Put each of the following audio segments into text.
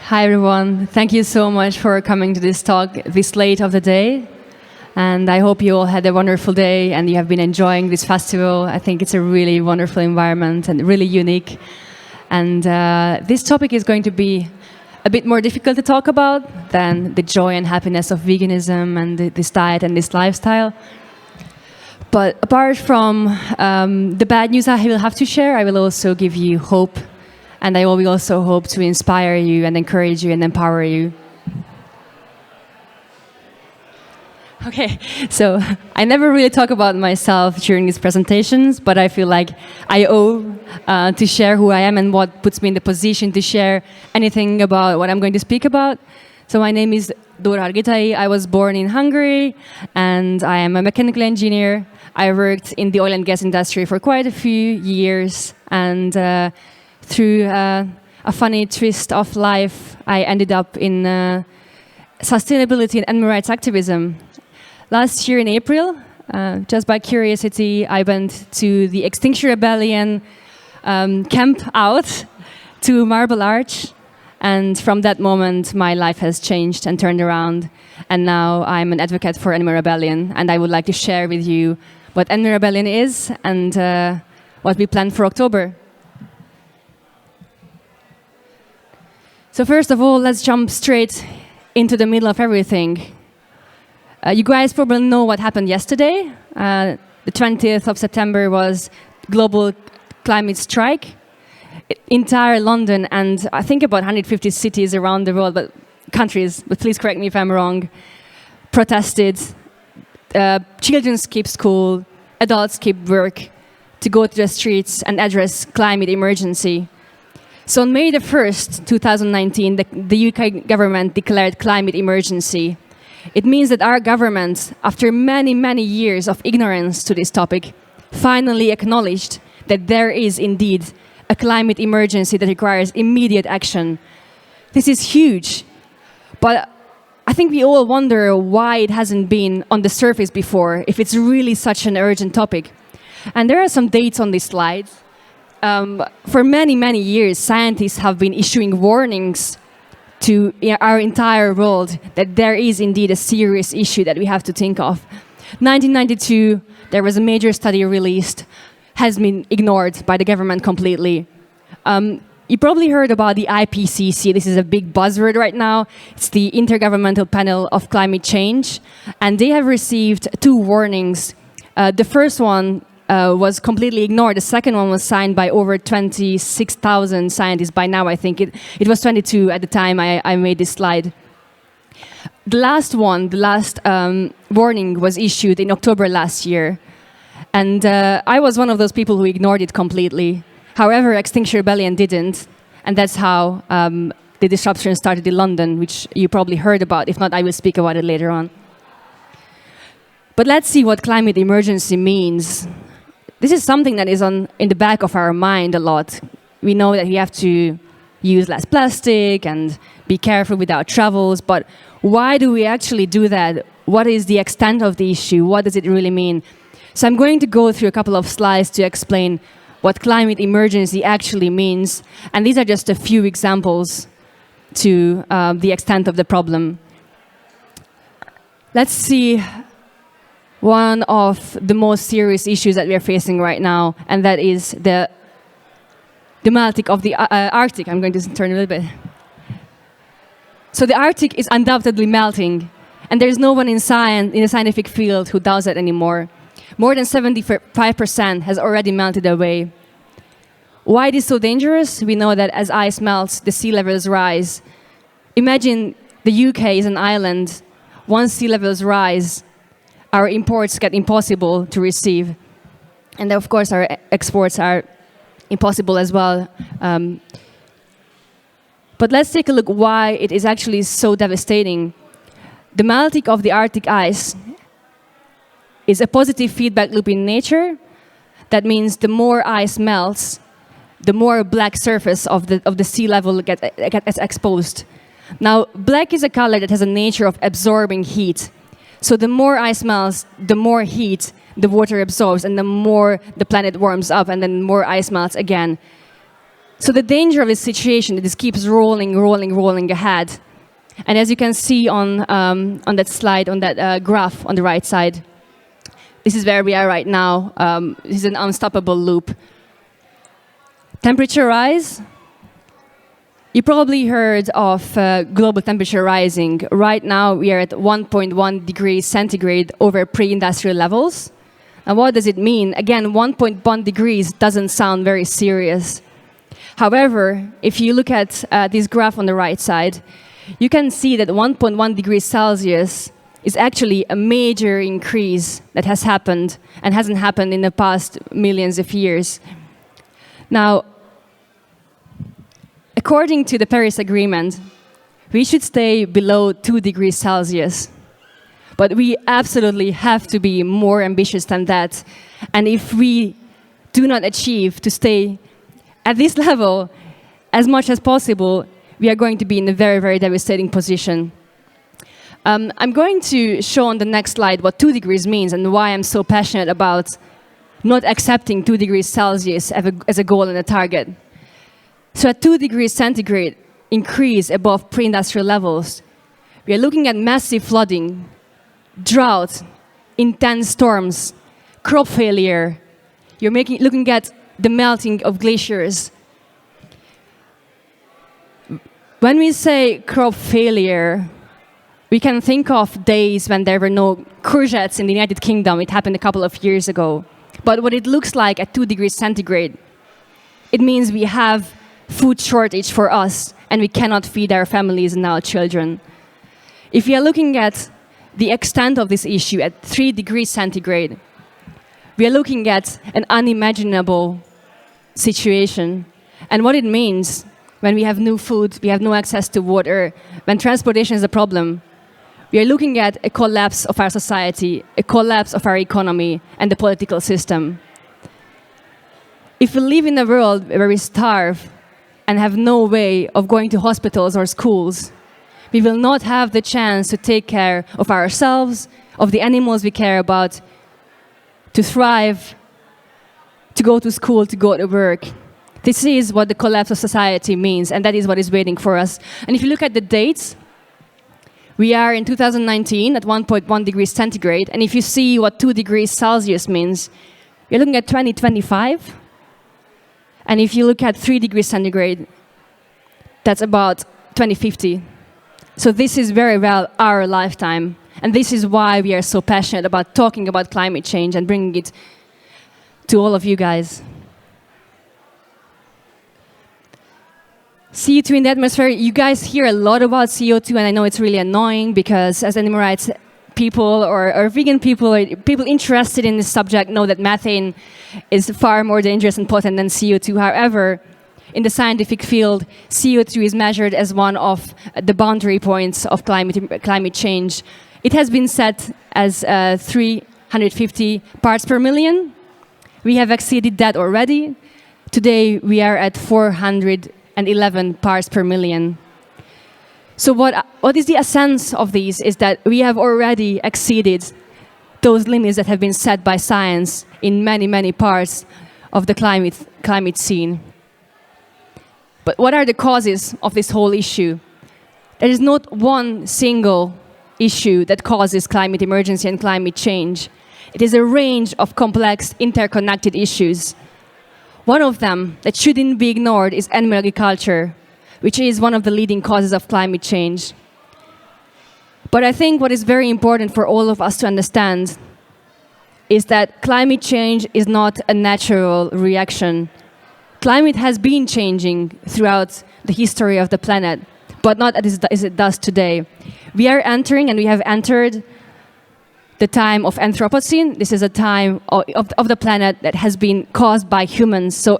Hi everyone, thank you so much for coming to this talk this late of the day. And I hope you all had a wonderful day and you have been enjoying this festival. I think it's a really wonderful environment and really unique. And this topic is going to be a bit more difficult to talk about than the joy and happiness of veganism and this diet and this lifestyle. But apart from the bad news I will have to share, I will also give you hope. And I will also hope to inspire you and encourage you and empower you. Okay, so I never really talk about myself during these presentations, but I feel like I owe to share who I am and what puts me in the position to share anything about what I'm going to speak about. So my name is Dora Hargitai. I was born in Hungary, and I am a mechanical engineer. I worked in the oil and gas industry for quite a few years, and through a funny twist of life, I ended up in sustainability and animal rights activism. Last year in April, just by curiosity, I went to the Extinction Rebellion camp out to Marble Arch. And from that moment, my life has changed and turned around. And now I'm an advocate for Animal Rebellion. And I would like to share with you what Animal Rebellion is and what we plan for October. So first of all, let's jump straight into the middle of everything. You guys probably know what happened yesterday. The 20th of September was global climate strike. Entire London and I think about 150 cities around the world, but countries, but please correct me if I'm wrong, protested. Children skip school, adults skip work to go to the streets and address climate emergency. So on May the 1st, 2019, the UK government declared climate emergency. It means that our government, after many, many years of ignorance to this topic, finally acknowledged that there is indeed a climate emergency that requires immediate action. This is huge, but I think we all wonder why it hasn't been on the surface before, if it's really such an urgent topic. And there are some dates on this slide. For many, many years, scientists have been issuing warnings to our entire world that there is indeed a serious issue that we have to think of. 1992, there was a major study released, has been ignored by the government completely. You probably heard about the IPCC. This is a big buzzword right now. It's the Intergovernmental Panel of Climate Change. And they have received 2 warnings. The first one was completely ignored. The second one was signed by over 26,000 scientists. By now, I think it was 22 at the time I made this slide. The last one, the last warning was issued in October last year. And I was one of those people who ignored it completely. However, Extinction Rebellion didn't. And that's how the disruption started in London, which you probably heard about. If not, I will speak about it later on. But let's see what climate emergency means. This is something that is in the back of our mind a lot. We know that we have to use less plastic and be careful with our travels, but why do we actually do that? What is the extent of the issue? What does it really mean? So I'm going to go through a couple of slides to explain what climate emergency actually means. And these are just a few examples to the extent of the problem. Let's see one of the most serious issues that we are facing right now, and that is the melting of the Arctic. I'm going to turn a little bit. So the Arctic is undoubtedly melting, and there's no one in the scientific field who does that anymore. More than 75% has already melted away. Why it is so dangerous? We know that as ice melts, the sea levels rise. Imagine the UK is an island. Once sea levels rise, our imports get impossible to receive. And of course, our exports are impossible as well. But let's take a look why it is actually so devastating. The melting of the Arctic ice is a positive feedback loop in nature. That means the more ice melts, the more black surface of the sea level gets exposed. Now, black is a color that has a nature of absorbing heat. So the more ice melts, the more heat the water absorbs, and the more the planet warms up, and then more ice melts again. So the danger of this situation, this keeps rolling ahead. And as you can see on that slide, on that graph on the right side, this is where we are right now. This is an unstoppable loop. Temperature rise. You probably heard of global temperature rising. Right now, we are at 1.1 degrees centigrade over pre-industrial levels. And what does it mean? Again, 1.1 degrees doesn't sound very serious. However, if you look at this graph on the right side, you can see that 1.1 degrees Celsius is actually a major increase that has happened and hasn't happened in the past millions of years. Now, according to the Paris Agreement, we should stay below 2 degrees Celsius. But we absolutely have to be more ambitious than that. And if we do not achieve to stay at this level as much as possible, we are going to be in a very, very devastating position. I'm going to show on the next slide what 2 degrees means and why I'm so passionate about not accepting 2 degrees Celsius as a goal and a target. So at 2 degrees centigrade increase above pre-industrial levels, we are looking at massive flooding, drought, intense storms, crop failure. You're looking at the melting of glaciers. When we say crop failure, we can think of days when there were no courgettes in the United Kingdom. It happened a couple of years ago. But what it looks like at 2 degrees centigrade, it means we have food shortage for us, and we cannot feed our families and our children. If we are looking at the extent of this issue at 3 degrees centigrade, we are looking at an unimaginable situation. And what it means when we have no food, we have no access to water, when transportation is a problem, we are looking at a collapse of our society, a collapse of our economy and the political system. If we live in a world where we starve and have no way of going to hospitals or schools, we will not have the chance to take care of ourselves, of the animals we care about, to thrive, to go to school, to go to work. This is what the collapse of society means, and that is what is waiting for us. And if you look at the dates, we are in 2019 at 1.1 degrees centigrade, and if you see what 2 degrees Celsius means, you're looking at 2025. And if you look at 3 degrees centigrade, that's about 2050. So this is very well our lifetime. And this is why we are so passionate about talking about climate change and bringing it to all of you guys. CO2 in the atmosphere, you guys hear a lot about CO2, and I know it's really annoying because as animal rights people or vegan people, or people interested in this subject know that methane is far more dangerous and potent than CO2. However, in the scientific field, CO2 is measured as one of the boundary points of climate change. It has been set as 350 parts per million. We have exceeded that already. Today, we are at 411 parts per million. So what is the essence of these is that we have already exceeded those limits that have been set by science in many, many parts of the climate scene. But what are the causes of this whole issue? There is not one single issue that causes climate emergency and climate change. It is a range of complex, interconnected issues. One of them that shouldn't be ignored is animal agriculture, which is one of the leading causes of climate change. But I think what is very important for all of us to understand is that climate change is not a natural reaction. Climate has been changing throughout the history of the planet, but not as it does today. We are entering, and we have entered, the time of Anthropocene. This is a time of the planet that has been caused by humans. So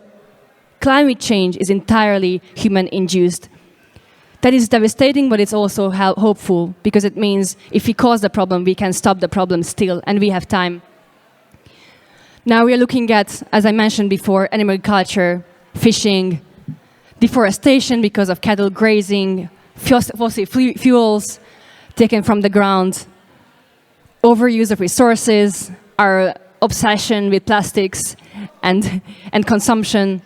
climate change is entirely human-induced. That is devastating, but it's also hopeful, because it means if we cause the problem, we can stop the problem still, and we have time. Now we are looking at, as I mentioned before, animal culture, fishing, deforestation because of cattle grazing, fossil fuels taken from the ground, overuse of resources, our obsession with plastics and consumption,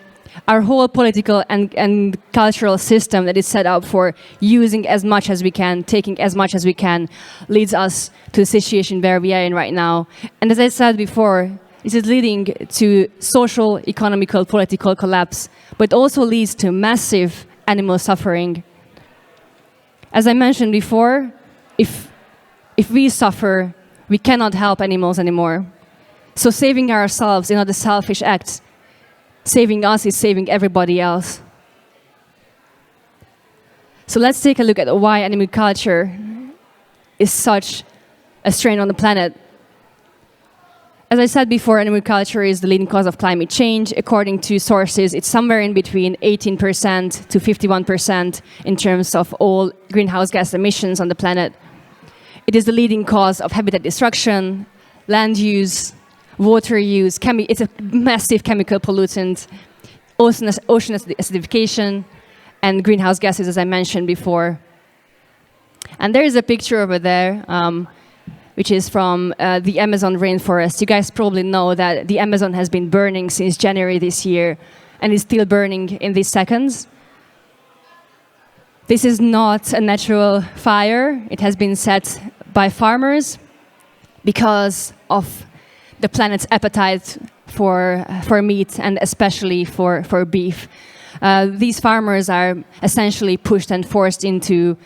Our whole political and cultural system that is set up for using as much as we can, taking as much as we can, leads us to the situation where we are in right now. And as I said before, this is leading to social, economical, political collapse, but also leads to massive animal suffering. As I mentioned before, if we suffer, we cannot help animals anymore. So saving ourselves is not a selfish act. Saving us is saving everybody else. So let's take a look at why animal culture is such a strain on the planet. As I said before, animal culture is the leading cause of climate change. According to sources, it's somewhere in between 18% to 51% in terms of all greenhouse gas emissions on the planet. It is the leading cause of habitat destruction, land use, water use. It's a massive chemical pollutant, ocean acidification, and greenhouse gases, as I mentioned before. And there is a picture over there, which is from the Amazon rainforest. You guys probably know that the Amazon has been burning since January this year, and is still burning in these seconds. This is not a natural fire. It has been set by farmers because of the planet's appetite for meat, and especially for beef. These farmers are essentially pushed and forced into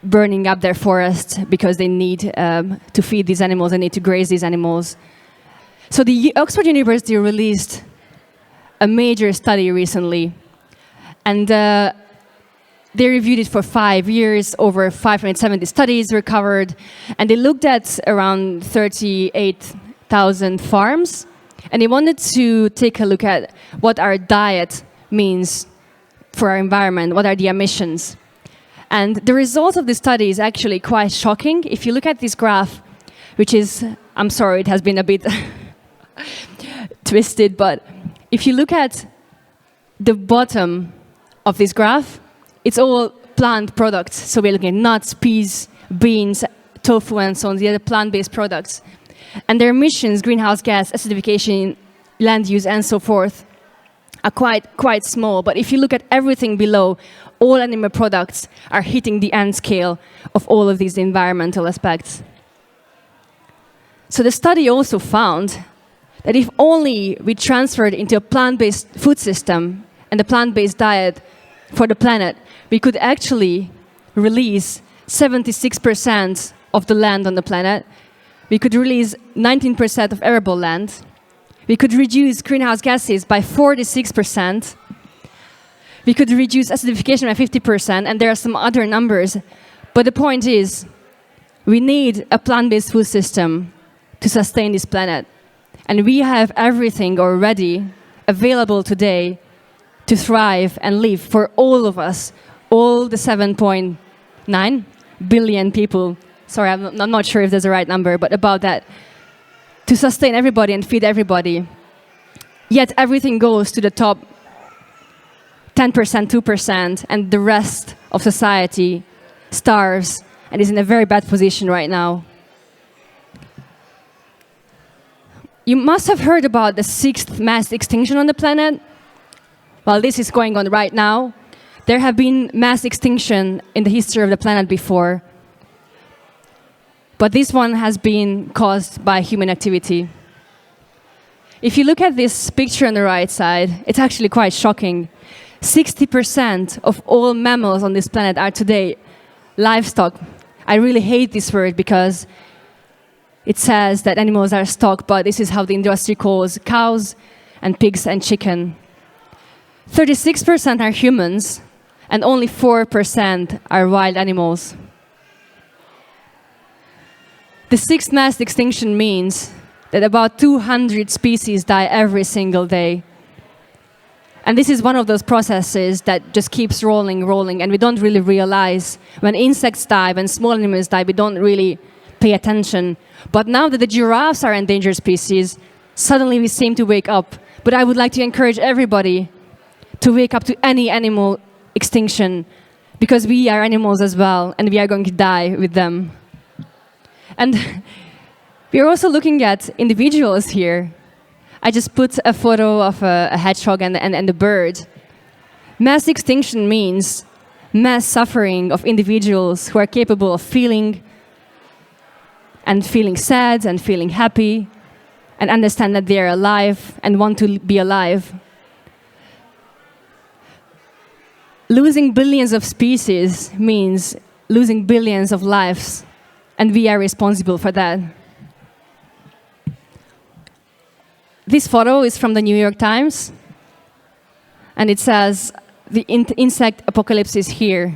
burning up their forests because they need to feed these animals, they need to graze these animals. So the Oxford University released a major study recently, and they reviewed it for 5 years. Over 570 studies were covered, and they looked at around 38,000 farms, and they wanted to take a look at what our diet means for our environment, what are the emissions. And the result of the study is actually quite shocking. If you look at this graph, which is, I'm sorry, it has been a bit twisted, but if you look at the bottom of this graph, it's all plant products. So we're looking at nuts, peas, beans, tofu, and so on, the other plant-based products. And their emissions, greenhouse gas, acidification, land use, and so forth, are quite small. But if you look at everything below, all animal products are hitting the end scale of all of these environmental aspects. So the study also found that if only we transferred into a plant-based food system and a plant-based diet for the planet, we could actually release 76% of the land on the planet. We could release 19% of arable land. We could reduce greenhouse gases by 46%. We could reduce acidification by 50%, and there are some other numbers. But the point is, we need a plant-based food system to sustain this planet. And we have everything already available today to thrive and live for all of us, all the 7.9 billion people. Sorry, I'm not sure if there's a right number, but about that. To sustain everybody and feed everybody. Yet everything goes to the top 10%, 2%, and the rest of society starves and is in a very bad position right now. You must have heard about the 6th mass extinction on the planet. Well, this is going on right now. There have been mass extinction in the history of the planet before, but this one has been caused by human activity. If you look at this picture on the right side, it's actually quite shocking. 60% of all mammals on this planet are today livestock. I really hate this word because it says that animals are stock, but this is how the industry calls cows and pigs and chicken. 36% are humans, and only 4% are wild animals. The 6th mass extinction means that about 200 species die every single day. And this is one of those processes that just keeps rolling, and we don't really realize. When insects die, when small animals die, we don't really pay attention. But now that the giraffes are endangered species, suddenly we seem to wake up. But I would like to encourage everybody to wake up to any animal extinction, because we are animals as well, and we are going to die with them. And we are also looking at individuals here. I just put a photo of a hedgehog and a bird. Mass extinction means mass suffering of individuals who are capable of feeling sad and feeling happy and understand that they are alive and want to be alive. Losing billions of species means losing billions of lives, and we are responsible for that. This photo is from the New York Times, and it says, "The insect apocalypse is here."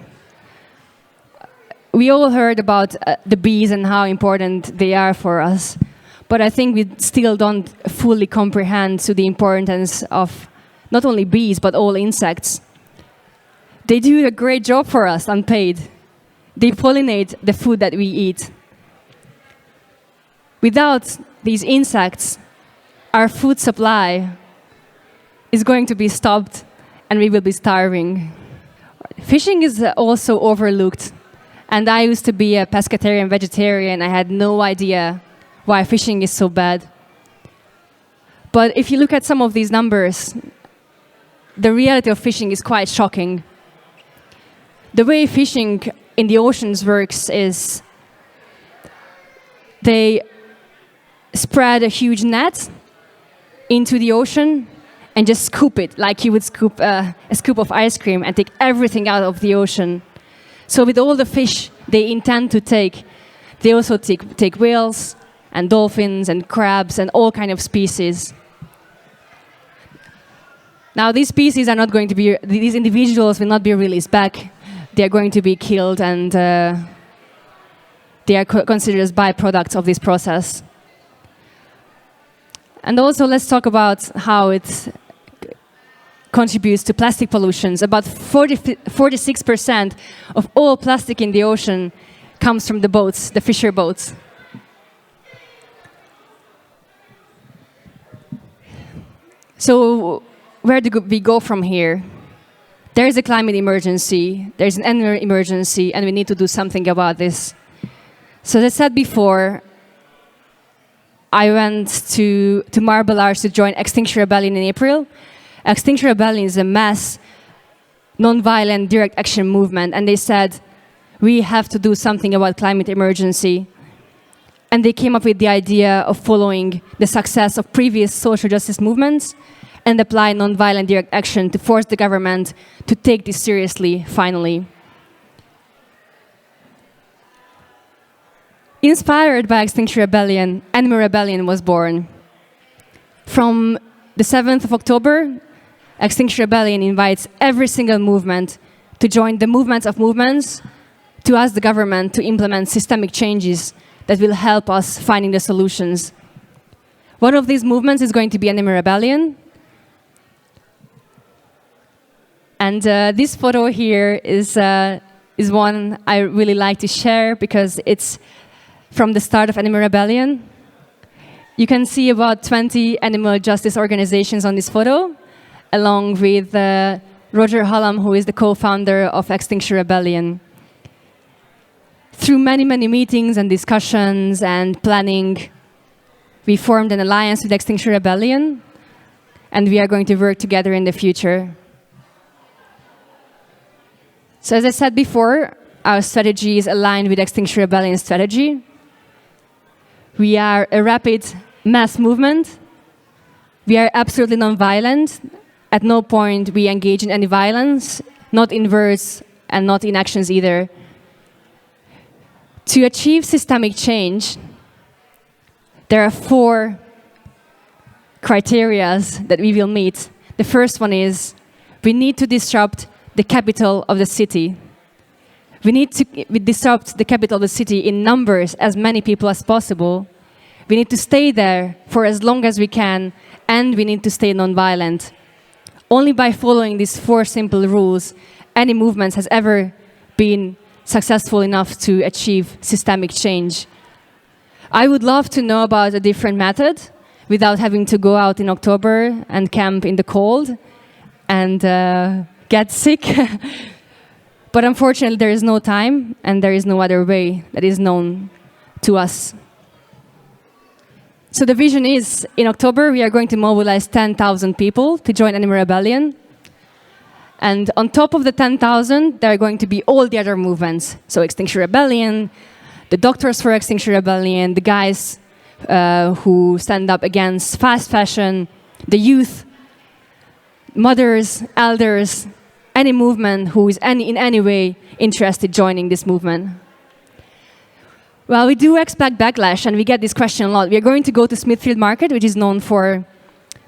We all heard about the bees and how important they are for us, but I think we still don't fully comprehend to the importance of not only bees, but all insects. They do a great job for us, unpaid. They pollinate the food that we eat. Without these insects, our food supply is going to be stopped and we will be starving. Fishing is also overlooked. And I used to be a pescatarian vegetarian. I had no idea why fishing is so bad. But if you look at some of these numbers, the reality of fishing is quite shocking. The way fishing in the oceans works is they spread a huge net into the ocean and just scoop it, like you would scoop a scoop of ice cream and take everything out of the ocean. So with all the fish they intend to take, they also take whales and dolphins and crabs and all kind of species. Now these species are not going to be, these individuals will not be released back. They are going to be killed, and they are considered as byproducts of this process. And also let's talk about how it contributes to plastic pollutions. About 46% of all plastic in the ocean comes from the boats, the fisher boats. So where do we go from here? There is a climate emergency, there's an energy emergency, and we need to do something about this. So as I said before, I went to Marble Arch to join Extinction Rebellion in April. Extinction Rebellion is a mass, non-violent, direct action movement, and they said, we have to do something about climate emergency. And they came up with the idea of following the success of previous social justice movements and apply non-violent direct action to force the government to take this seriously, finally. Inspired by Extinction Rebellion, Animal Rebellion was born. From the 7th of October, Extinction Rebellion invites every single movement to join the movements of movements to ask the government to implement systemic changes that will help us finding the solutions. One of these movements is going to be Animal Rebellion. And this photo here is one I really like to share because it's from the start of Animal Rebellion. You can see about 20 animal justice organizations on this photo, along with Roger Hallam, who is the co-founder of Extinction Rebellion. Through many, many meetings and discussions and planning, we formed an alliance with Extinction Rebellion, and we are going to work together in the future. So as I said before, our strategy is aligned with Extinction Rebellion's strategy. We are a rapid mass movement. We are absolutely non-violent. At no point we engage in any violence, not in words and not in actions either. To achieve systemic change, there are 4 criteria that we will meet. The first one is we need to disrupt the capital of the city. We need to disrupt the capital of the city in numbers, as many people as possible. We need to stay there for as long as we can, and we need to stay non-violent. Only by following these 4 simple rules, any movement has ever been successful enough to achieve systemic change. I would love to know about a different method without having to go out in October and camp in the cold and get sick. But unfortunately, there is no time and there is no other way that is known to us. So the vision is, in October, we are going to mobilize 10,000 people to join Animal Rebellion. And on top of the 10,000, there are going to be all the other movements. So Extinction Rebellion, the Doctors for Extinction Rebellion, the guys who stand up against fast fashion, the youth, mothers, elders, any movement who is in any way interested joining this movement. Well, we do expect backlash, and we get this question a lot. We are going to go to Smithfield Market, which is known for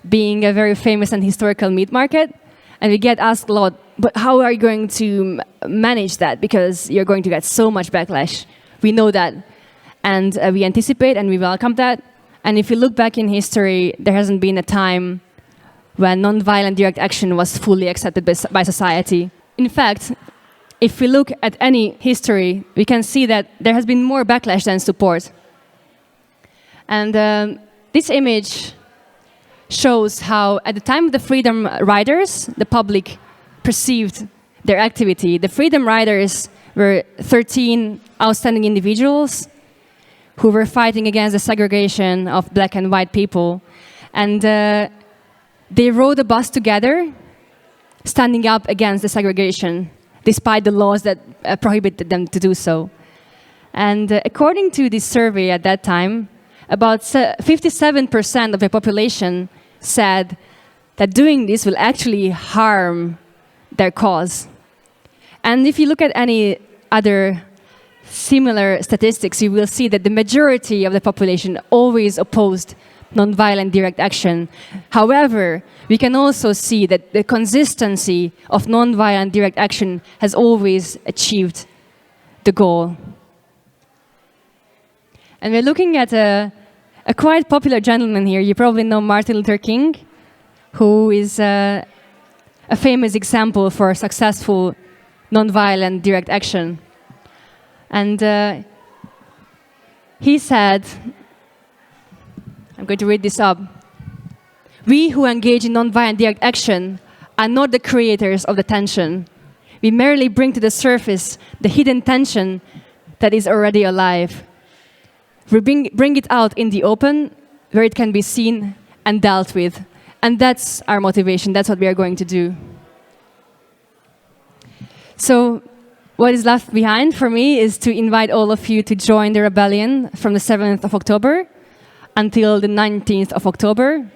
being a very famous and historical meat market. And we get asked a lot, but how are you going to manage that? Because you're going to get so much backlash. We know that. And we anticipate and we welcome that. And if you look back in history, there hasn't been a time when nonviolent direct action was fully accepted by society. In fact, if we look at any history, we can see that there has been more backlash than support. And this image shows how, at the time of the Freedom Riders, the public perceived their activity. The Freedom Riders were 13 outstanding individuals who were fighting against the segregation of black and white people. And they rode a bus together, standing up against the segregation, despite the laws that prohibited them to do so. And according to this survey at that time, about 57% of the population said that doing this will actually harm their cause. And if you look at any other similar statistics, you will see that the majority of the population always opposed nonviolent direct action. However, we can also see that the consistency of nonviolent direct action has always achieved the goal. And we're looking at a quite popular gentleman here. You probably know Martin Luther King, who is a famous example for successful nonviolent direct action. And he said, I'm going to read this up. We who engage in nonviolent direct action are not the creators of the tension. We merely bring to the surface the hidden tension that is already alive. We bring it out in the open, where it can be seen and dealt with. And that's our motivation. That's what we are going to do. So what is left behind for me is to invite all of you to join the rebellion from the 7th of October until the 19th of October.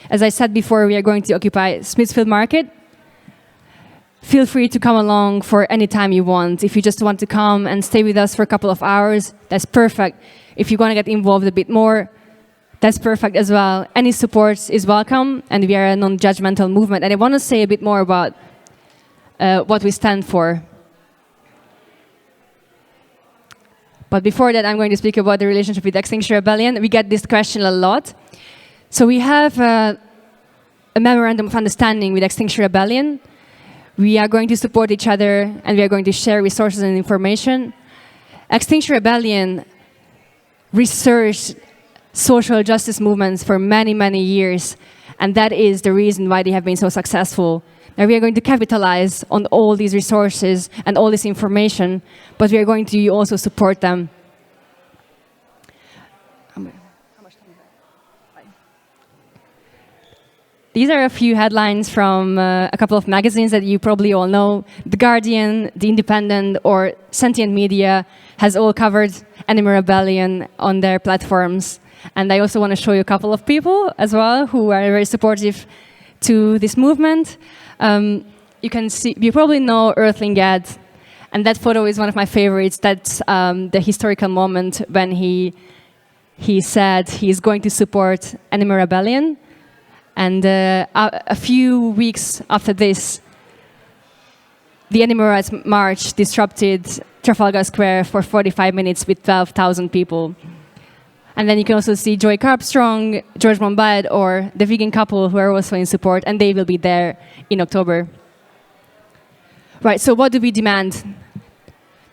As I said before, we are going to occupy Smithfield Market. Feel free to come along for any time you want. If you just want to come and stay with us for a couple of hours, that's perfect. If you want to get involved a bit more, that's perfect as well. Any support is welcome, and we are a non-judgmental movement. And I want to say a bit more about what we stand for. But before that, I'm going to speak about the relationship with Extinction Rebellion. We get this question a lot. So we have a memorandum of understanding with Extinction Rebellion. We are going to support each other, and we are going to share resources and information. Extinction Rebellion researched social justice movements for many, many years, and that is the reason why they have been so successful. Now we are going to capitalize on all these resources and all this information, but we are going to also support them. These are a few headlines from a couple of magazines that you probably all know. The Guardian, The Independent, or Sentient Media has all covered Animal Rebellion on their platforms. And I also want to show you a couple of people as well who are very supportive to this movement. You can see, you probably know Earthling Ed, and that photo is one of my favorites. That's the historical moment when he said he's going to support Animal Rebellion. And a few weeks after this, the Animal Rights March disrupted Trafalgar Square for 45 minutes with 12,000 people. And then you can also see Joy Carpstrong, George Monbiot, or the vegan couple who are also in support, and they will be there in October. Right, so what do we demand?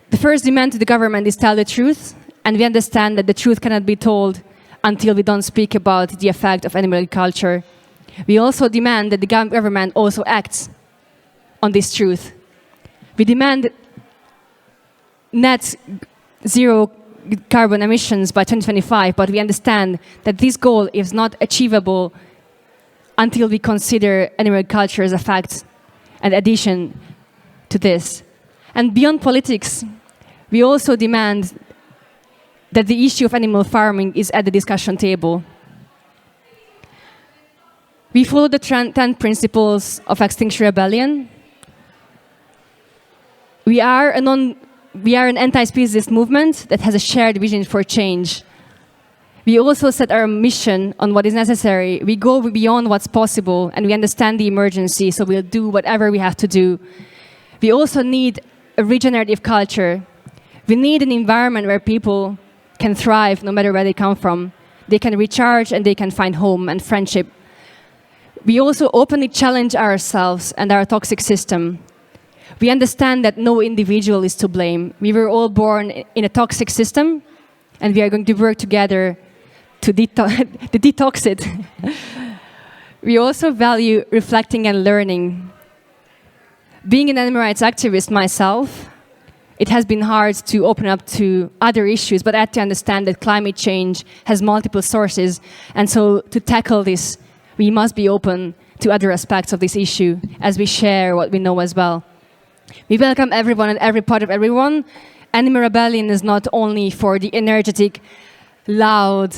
The first demand to the government is tell the truth, and we understand that the truth cannot be told until we don't speak about the effect of animal agriculture. We also demand that the government also acts on this truth. We demand net zero carbon emissions by 2025, but we understand that this goal is not achievable until we consider animal culture as a fact and addition to this. And beyond politics, we also demand that the issue of animal farming is at the discussion table. We follow the 10 principles of Extinction Rebellion. We are an anti-speciesist movement that has a shared vision for change. We also set our mission on what is necessary. We go beyond what's possible, and we understand the emergency, so we'll do whatever we have to do. We also need a regenerative culture. We need an environment where people can thrive no matter where they come from. They can recharge and they can find home and friendship. We also openly challenge ourselves and our toxic system. We understand that no individual is to blame. We were all born in a toxic system, and we are going to work together to detox it. We also value reflecting and learning. Being an animal rights activist myself, it has been hard to open up to other issues, but I had to understand that climate change has multiple sources, and so to tackle this, we must be open to other aspects of this issue as we share what we know as well. We welcome everyone and every part of everyone. Animal Rebellion is not only for the energetic, loud,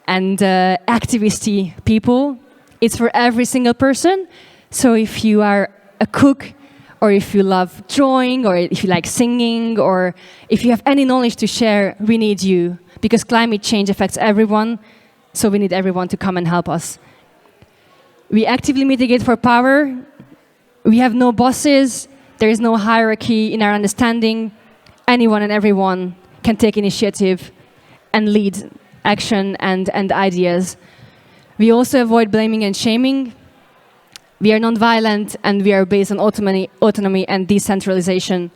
and activisty people. It's for every single person. So if you are a cook, or if you love drawing, or if you like singing, or if you have any knowledge to share, we need you. Because climate change affects everyone, so we need everyone to come and help us. We actively mitigate for power. We have no bosses. There is no hierarchy in our understanding. Anyone and everyone can take initiative and lead action and ideas. We also avoid blaming and shaming. We are non-violent, and we are based on autonomy and decentralization.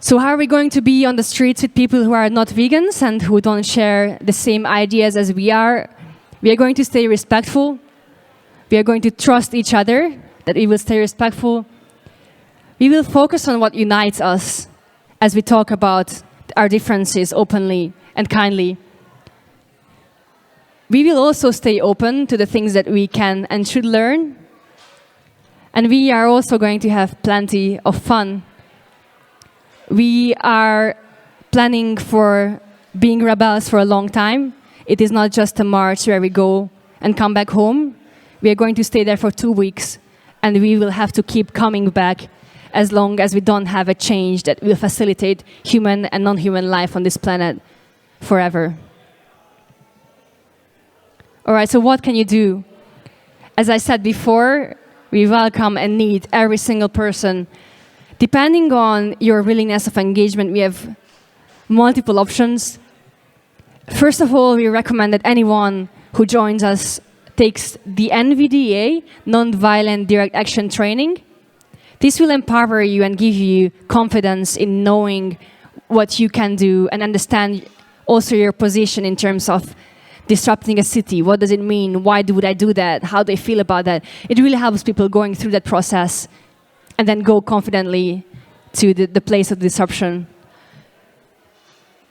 So how are we going to be on the streets with people who are not vegans and who don't share the same ideas as we are? We are going to stay respectful. We are going to trust each other, that we will stay respectful. We will focus on what unites us as we talk about our differences openly and kindly. We will also stay open to the things that we can and should learn. And we are also going to have plenty of fun. We are planning for being rebels for a long time. It is not just a march where we go and come back home. We are going to stay there for 2 weeks, and we will have to keep coming back as long as we don't have a change that will facilitate human and non-human life on this planet forever. All right, so what can you do? As I said before, we welcome and need every single person. Depending on your willingness of engagement, we have multiple options. First of all, we recommend that anyone who joins us takes the NVDA, Nonviolent Direct Action Training. This will empower you and give you confidence in knowing what you can do and understand also your position in terms of disrupting a city. What does it mean? Why would I do that? How do they feel about that? It really helps people going through that process and then go confidently to the place of disruption.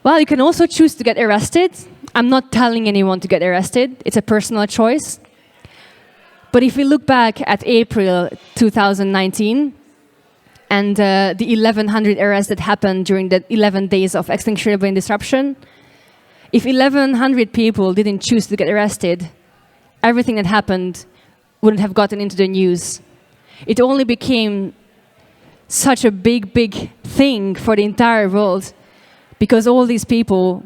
Well, you can also choose to get arrested. I'm not telling anyone to get arrested. It's a personal choice. But if we look back at April 2019 and the 1,100 arrests that happened during the 11 days of Extinction Rebellion disruption, if 1,100 people didn't choose to get arrested, everything that happened wouldn't have gotten into the news. It only became such a big, big thing for the entire world because all these people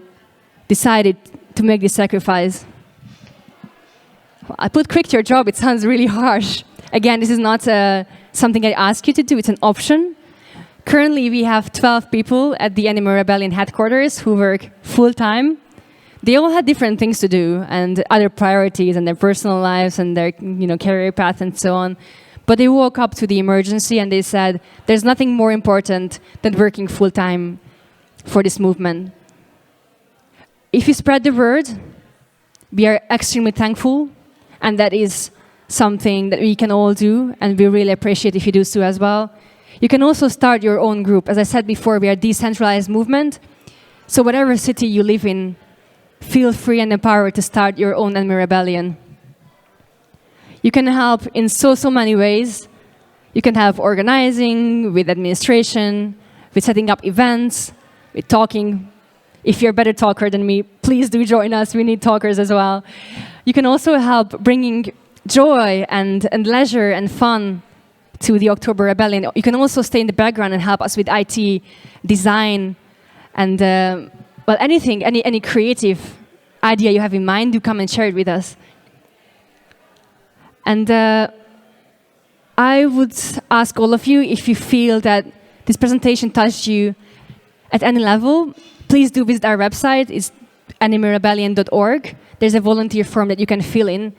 decided to make this sacrifice. I put quit your job, it sounds really harsh. Again, this is not something I ask you to do, it's an option. Currently, we have 12 people at the Animal Rebellion headquarters who work full-time. They all had different things to do and other priorities and their personal lives and their career path and so on. But they woke up to the emergency and they said, there's nothing more important than working full-time for this movement. If you spread the word, we are extremely thankful, and that is something that we can all do, and we really appreciate if you do so as well. You can also start your own group. As I said before, we are a decentralized movement. So whatever city you live in, feel free and empowered to start your own enemy rebellion. You can help in so many ways. You can help organizing, with administration, with setting up events, with talking. If you're a better talker than me, please do join us. We need talkers as well. You can also help bringing joy and leisure and fun to the October Rebellion. You can also stay in the background and help us with IT, design, and well, anything, any creative idea you have in mind, do come and share it with us. And I would ask all of you, if you feel that this presentation touched you at any level, please do visit our website. It's enemyrebellion.org. There's a volunteer form that you can fill in.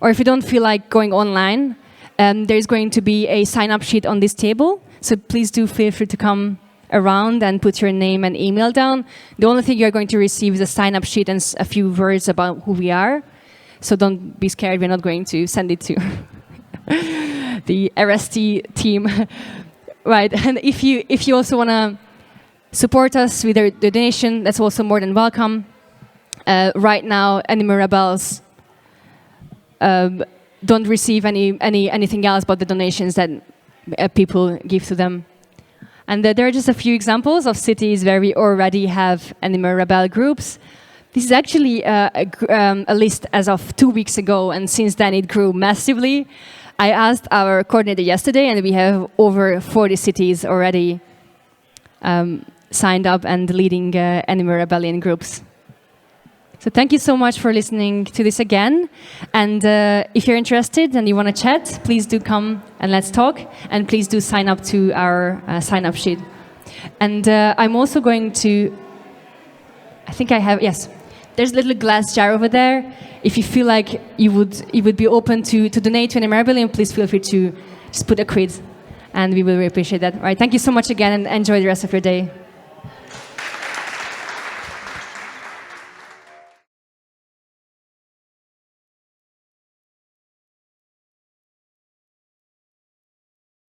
Or if you don't feel like going online, there's going to be a sign-up sheet on this table. So please do feel free to come around and put your name and email down. The only thing you're going to receive is a sign-up sheet and a few words about who we are. So don't be scared, we're not going to send it to the RST team. Right, and if you also want to support us with a donation, that's also more than welcome. Right now, Enemy Rebels don't receive anything else but the donations that people give to them. And there are just a few examples of cities where we already have Enemy Rebel groups. This is actually a list as of 2 weeks ago, and since then it grew massively. I asked our coordinator yesterday, and we have over 40 cities already signed up and leading Enemy Rebellion groups. So thank you so much for listening to this again. And if you're interested and you want to chat, please do come and let's talk. And please do sign up to our sign-up sheet. And I'm also going to, I think I have, yes. There's a little glass jar over there. If you feel like you would be open to donate to Enemy Rebellion, please feel free to just put a quid. And we will really appreciate that. All right, thank you so much again, and enjoy the rest of your day.